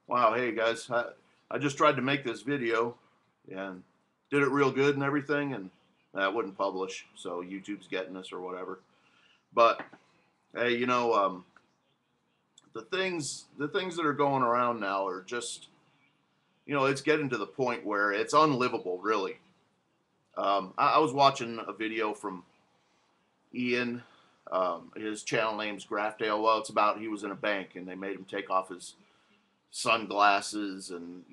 Wow, hey guys, I just tried to make this video and did it real good and everything, and that wouldn't publish, so YouTube's getting us or whatever. But hey, the things that are going around now are just, it's getting to the point where it's unlivable, really. I was watching a video from Ian. His channel name's Grafdale. Well, it's about he was in a bank and they made him take off his sunglasses and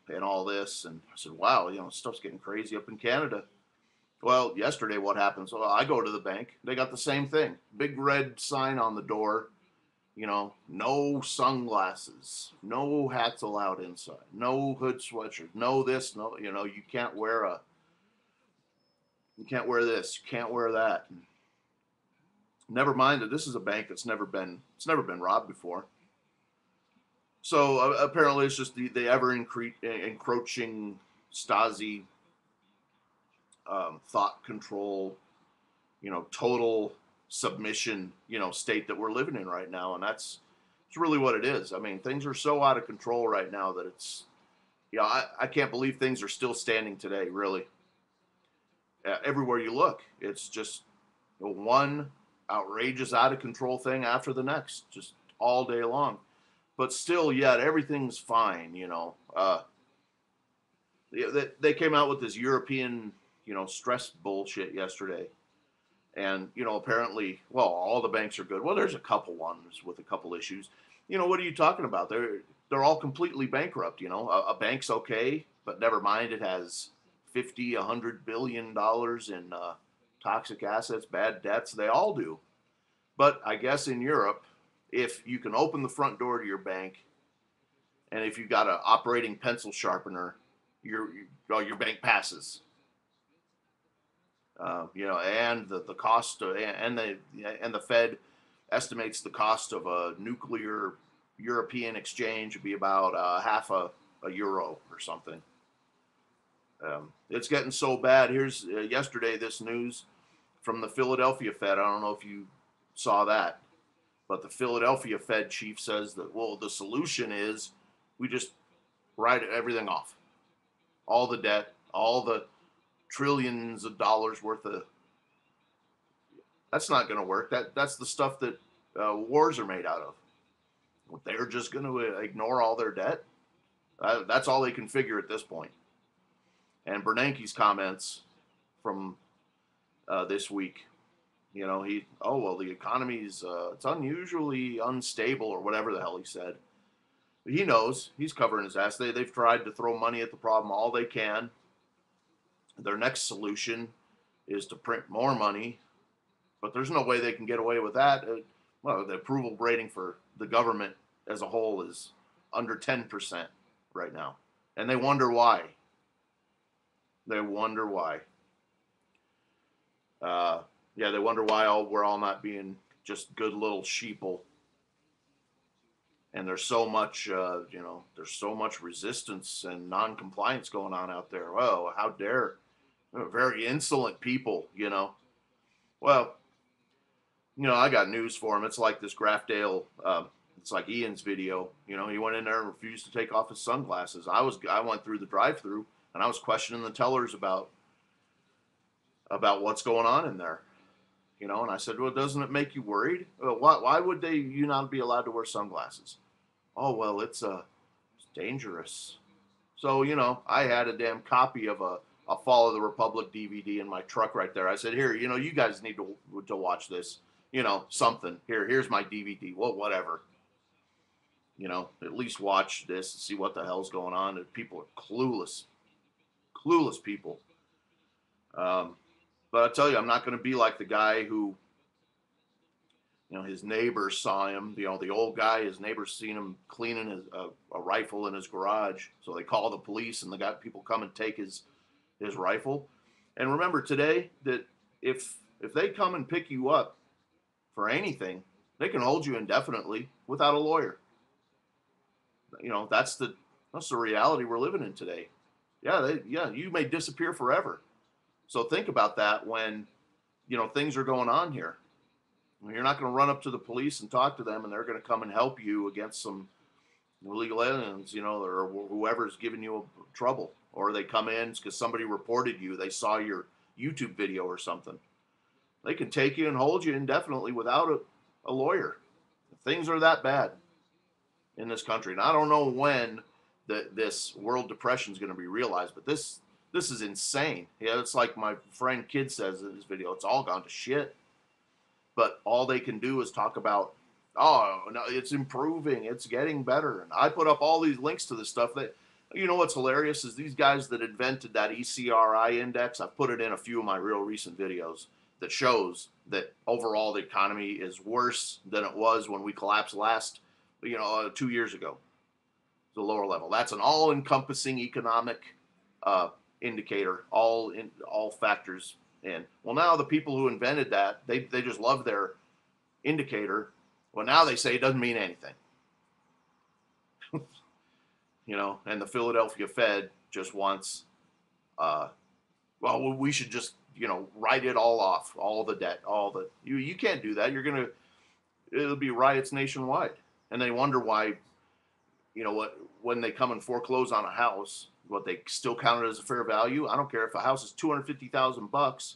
and all this. And I said, wow, stuff's getting crazy up in Canada. Well, yesterday what happened? So I go to the bank. They got the same thing. Big red sign on the door. No sunglasses, no hats allowed inside, no hood sweatshirt, no this, no, you can't wear this, you can't wear that. And never mind that this is a bank it's never been robbed before. So apparently, it's just the ever encroaching Stasi thought control, total submission, state that we're living in right now, and it's really what it is. I mean, things are so out of control right now that it's, I can't believe things are still standing today. Really, everywhere you look, it's just one outrageous, out of control thing after the next, just all day long. But still, yet everything's fine. They came out with this European, stress bullshit yesterday, and apparently, well, all the banks are good. Well, there's a couple ones with a couple issues. What are you talking about? They're all completely bankrupt. A bank's okay, but never mind, it has 50, $100 billion in toxic assets, bad debts. They all do. But I guess in Europe, if you can open the front door to your bank, and if you've got an operating pencil sharpener, your bank passes. And the cost and the Fed estimates the cost of a nuclear European exchange would be about half a euro or something. It's getting so bad. Here's yesterday this news from the Philadelphia Fed. I don't know if you saw that, but the Philadelphia Fed chief says that, well, the solution is we just write everything off, all the debt, all the trillions of dollars worth of. That's not going to work. That's the stuff that wars are made out of. They're just going to ignore all their debt. That's all they can figure at this point. And Bernanke's comments from this week, the economy's it's unusually unstable or whatever the hell he said. But he knows, he's covering his ass. They've tried to throw money at the problem all they can. Their next solution is to print more money, but there's no way they can get away with that. Well, the approval rating for the government as a whole is under 10% right now, and they wonder why. They wonder why. They wonder why we're all not being just good little sheeple. And there's so much, there's so much resistance and non-compliance going on out there. Well, how dare very insolent people. Well, I got news for him. It's like this Grafdale, it's like Ian's video. He went in there and refused to take off his sunglasses. I went through the drive-through and I was questioning the tellers about what's going on in there. And I said, well, doesn't it make you worried? Why would you not be allowed to wear sunglasses? Oh, well, it's dangerous. So, I had a damn copy of a Fall of the Republic DVD in my truck right there. I said, here, you guys need to watch this, something. Here's my DVD. Well, whatever. At least watch this and see what the hell's going on. People are clueless people. But I tell you, I'm not going to be like the guy who, his neighbor saw him. The old guy, his neighbor seen him cleaning a rifle in his garage. So they call the police, and people come and take his rifle. And remember today that if they come and pick you up for anything, they can hold you indefinitely without a lawyer. That's the reality we're living in today. You may disappear forever. So think about that when, things are going on here. You're not going to run up to the police and talk to them, and they're going to come and help you against some illegal aliens, you know, or whoever's giving you trouble, or they come in because somebody reported you, they saw your YouTube video or something. They can take you and hold you indefinitely without a lawyer. Things are that bad in this country, and I don't know when this world depression is going to be realized, but this is insane. Yeah, it's like my friend Kid says in his video, it's all gone to shit. But all they can do is talk about, oh no, it's improving, it's getting better. And I put up all these links to this stuff that, you know, what's hilarious is these guys that invented that ECRI index. I've put it in a few of my real recent videos that shows that overall the economy is worse than it was when we collapsed last, 2 years ago. The lower level. That's an all-encompassing economic indicator, all factors in. Well, now the people who invented that, they just love their indicator. Well, now they say it doesn't mean anything. And the Philadelphia Fed just wants, well, we should just, write it all off, all the debt, you can't do that. It'll be riots nationwide. And they wonder why, when they come and foreclose on a house, what they still count it as a fair value. I don't care if a house is $250,000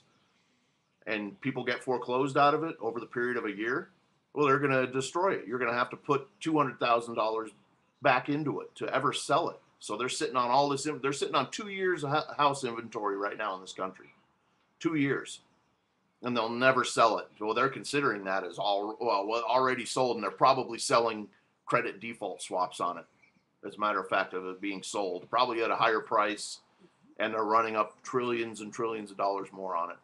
and people get foreclosed out of it over the period of a year. Well, they're going to destroy it. You're going to have to put $200,000 back into it to ever sell it. So they're sitting on all this. They're sitting on 2 years of house inventory right now in this country. 2 years. And they'll never sell it. Well, they're considering that as already sold, and they're probably selling credit default swaps on it. As a matter of fact, of it being sold, probably at a higher price, and they're running up trillions and trillions of dollars more on it.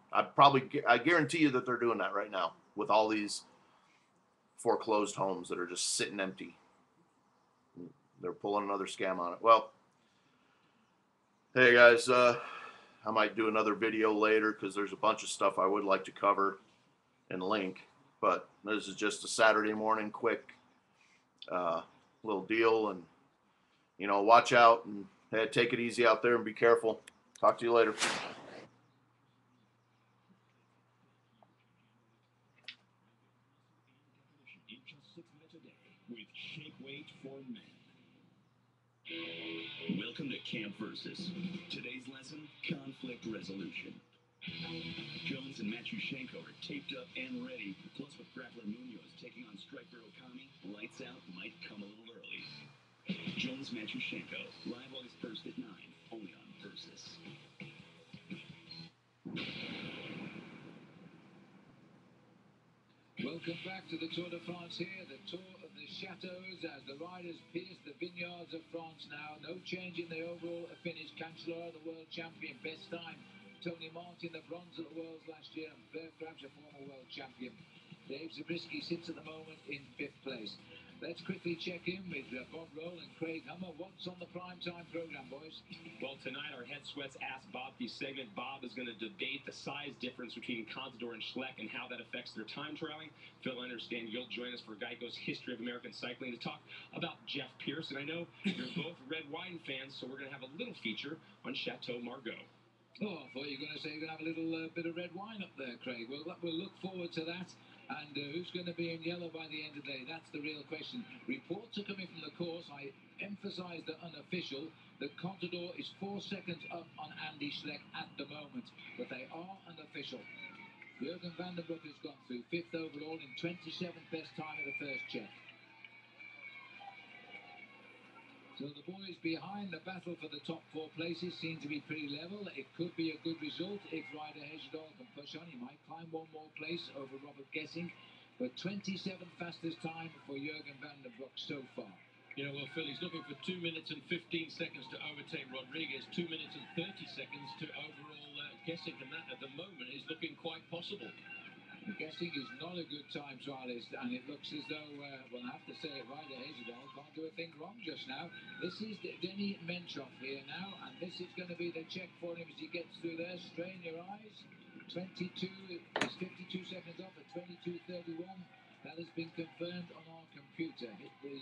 I guarantee you that they're doing that right now with all these foreclosed homes that are just sitting empty. They're pulling another scam on it. Well, hey guys, I might do another video later because there's a bunch of stuff I would like to cover and link. But this is just a Saturday morning quick little deal, and watch out and take it easy out there and be careful. Talk to you later. With shake weight for men. Welcome to Camp Versus. Today's lesson, conflict resolution. Jones and Matushenko are taped up and ready. Plus, with grappler Munoz taking on striker Okami, lights out might come a little early. Jones Matushenko, live August 1st at 9, only on Versus. Welcome back to the Tour de France here, the Tour of the Chateaux, as the riders pierce the vineyards of France now. No change in the overall finish. Cancellara, the world champion, best time. Tony Martin, the bronze at the Worlds last year, and Bert Krabs, a former world champion. Dave Zabriskie sits at the moment in 5th place. Let's quickly check in with Bob Roll and Craig Hummer. What's on the primetime program, boys? Well, tonight our Head Sweats Ask Bob the segment. Bob is going to debate the size difference between Contador and Schleck and how that affects their time trialing. Phil, I understand you'll join us for Geico's History of American Cycling to talk about Jeff Pierce. And I know you're both red wine fans, so we're going to have a little feature on Chateau Margaux. Oh, I thought you were going to say you're going to have a little bit of red wine up there, Craig. Well, we'll look forward to that. And who's going to be in yellow by the end of the day? That's the real question. Reports are coming from the course. I emphasise the unofficial. That Contador is 4 seconds up on Andy Schleck at the moment. But they are unofficial. Jürgen van den Broek has gone through 5th overall in 27th best time at the first check. So the boys behind the battle for the top 4 places seem to be pretty level. It could be a good result if Ryder Hesjedal can push on. He might climb one more place over Robert Gessing. But 27th fastest time for Jürgen van den Broek so far. Well, Phil, he's looking for 2 minutes and 15 seconds to overtake Rodriguez, 2 minutes and 30 seconds to overall Gessing, and that at the moment is looking quite possible. Guessing is not a good time trialist, and it looks as though, well, I have to say it, Ryder Hesjedal can't do a thing wrong just now. This is Denny Mentroff here now, and this is going to be the check for him as he gets through there. Strain your eyes. 22 is 52 seconds off at 22.31. That has been confirmed on our computer. Hit the